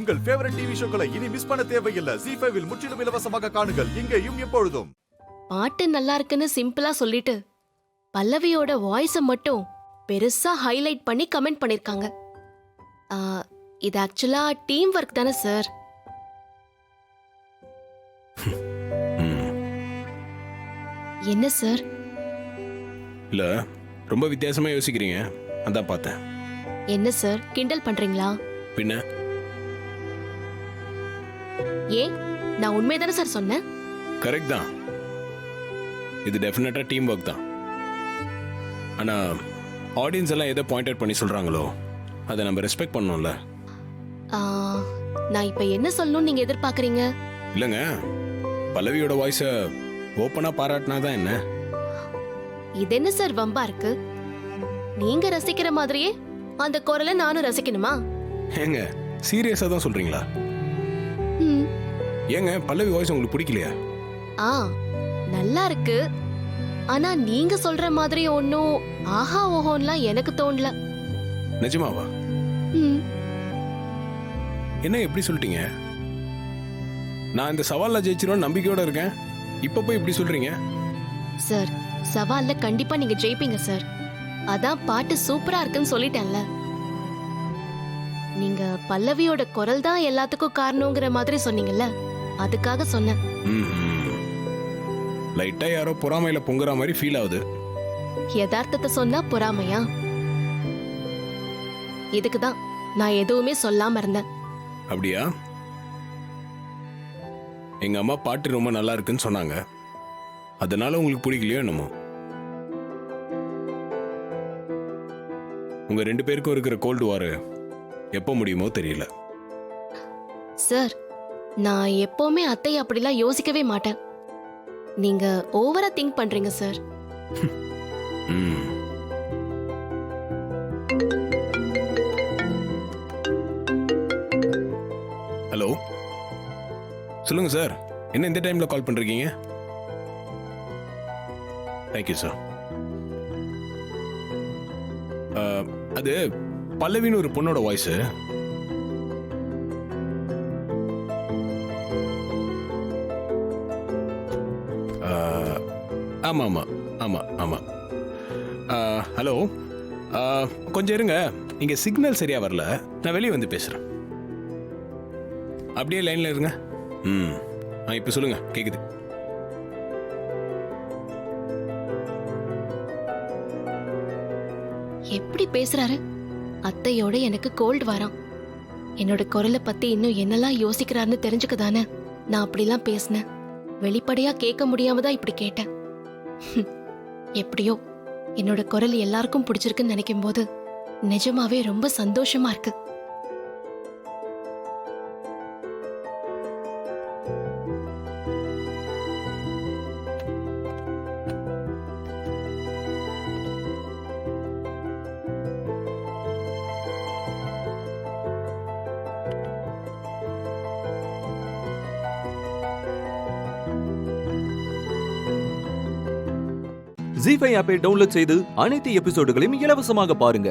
உங்கள் favourite TV ஷோக்களை இனி miss பண்ண தேவையில்லை. ZEE5 இல் முற்றிலும் இலவசமாக காணுங்கள். இங்கேயும் எப்பொழுதும். பாட்டு நல்லா இருக்குன்னு சிம்பிளா சொல்லிட்டு பல்லவியோட வாய்ஸ மட்டும் பெருசா ஹைலைட் பண்ணி கமெண்ட் பண்ணிருக்காங்க. இது ஆக்சுவலா டீம் ஒர்க் தானே சார்? என்ன சார்? இல்ல ரொம்ப வித்தியாசமா யோசிக்கிறீங்க, அதான் பார்த்தேன். என்ன சார் கிண்டல் பண்றீங்களா? பின்ன ஏன், நான் உண்மைதானே சார் சொன்னேன்? கரெக்ட் தான். இது டெஃபினட்டா டீம் ஒர்க் தான். ஆனா ஆடியன்ஸ் எல்லாம் எதை பாயிண்ட் அவுட் பண்ணி சொல்றாங்களோ அதை நம்ம ரெஸ்பெக்ட் பண்ணணும்ல. நான் இப்ப என்ன சொல்லணும்னு நீங்க எதிர்பார்க்கறீங்க? இல்லைங்க, பல்லவியோட வாய்ஸை ஓப்பனா பாராட்டினாதான் என்ன? இது என்ன சார் வம்பா இருக்கு? நீங்க ரசிக்கிற மாதிரியே அந்த குரலை நானும் ரசிக்கணுமா? ஏங்க சீரியஸா தான் சொல்றீங்களா? ம். ஏங்க பல்லவி வாய்ஸ் உங்களுக்கு பிடிக்கலையா? நல்லா இருக்கு. ஆனா நீங்க சொல்ற மாதிரி ஒன்னும் ஆஹா ஓஹோன்லாம் எனக்கு தோணல. நிஜமாவா? ம். என்ன எப்படி சொல்லிட்டீங்க? நான் இந்த சவால்ல ஜெயிச்சிருவேன் நம்பிக்கையோட இருக்கேன். இப்ப போய் இப்படி சொல்றீங்க? சார், சவால்ல கண்டிப்பா நீங்க ஜெயிப்பீங்க சார். அதான் பாட்டு சூப்பரா இருக்குன்னு சொல்லிட்டேன்ல. நீங்க பல்லவியோட குரல் தான் எல்லாத்துக்கும் காரணங்கிற மாதிரி சொன்னீங்கல்ல, அதுக்காக சொன்னேன். லைட்டா யாரோ பொறாமையில பொங்குற மாதிரி ஃபீல் ஆகுது. யதார்த்தத்தை சொன்னா பொறாமையா? இதுக்குதான் நான் எதுவுமே சொல்லாம இருந்தேன். அப்படியா? எங்க அம்மா பாட்டு ரொம்ப நல்லா இருக்குன்னு சொன்னாங்க, அதனால உங்களுக்கு பிடிக்கலையோ என்னமோ? உங்க 2 பேருக்கும் இருக்கிற கோல்டு வார் எப்போ முடியுமோ தெரியல. சார், நான் எப்பவுமே அத்தை அப்படிலாம் யோசிக்கவே மாட்டேன். நீங்க ஓவரா திங்க் பண்றீங்க சார். ஹலோ, சொல்லுங்க சார். என்ன இந்த டைம்ல கால் பண்றீங்க? Thank you sir. அது பல்லவின்னு ஒரு பொண்ணோட வாய்ஸ். ஆமா ஆமா ஆமா ஆமா. ஹலோ, கொஞ்சம் இருங்க, இங்க சிக்னல் சரியா வரல, நான் வெளியே வந்து பேசுறேன். அப்படியே லைன்ல இருங்க. இப்ப சொல்லுங்க, கேக்குது. எப்படி பேசுறாரு? அத்தையோட எனக்கு கோல்டு வரான். என்னோட குரலை பத்தி இன்னும் என்னெல்லாம் யோசிக்கிறாருன்னு தெரிஞ்சுக்கதானே நான் அப்படிலாம் பேசினேன். வெளிப்படையா கேட்க முடியாம தான் இப்படி கேட்டேன். எப்படியோ என்னோட குரல் எல்லாருக்கும் பிடிச்சிருக்குன்னு நினைக்கும் போது நிஜமாவே ரொம்ப சந்தோஷமா இருக்கு. ZEE5 ஆப்பை டவுன்லோட் செய்து அனைத்து எபிசோடுகளையும் இலவசமாக பாருங்க.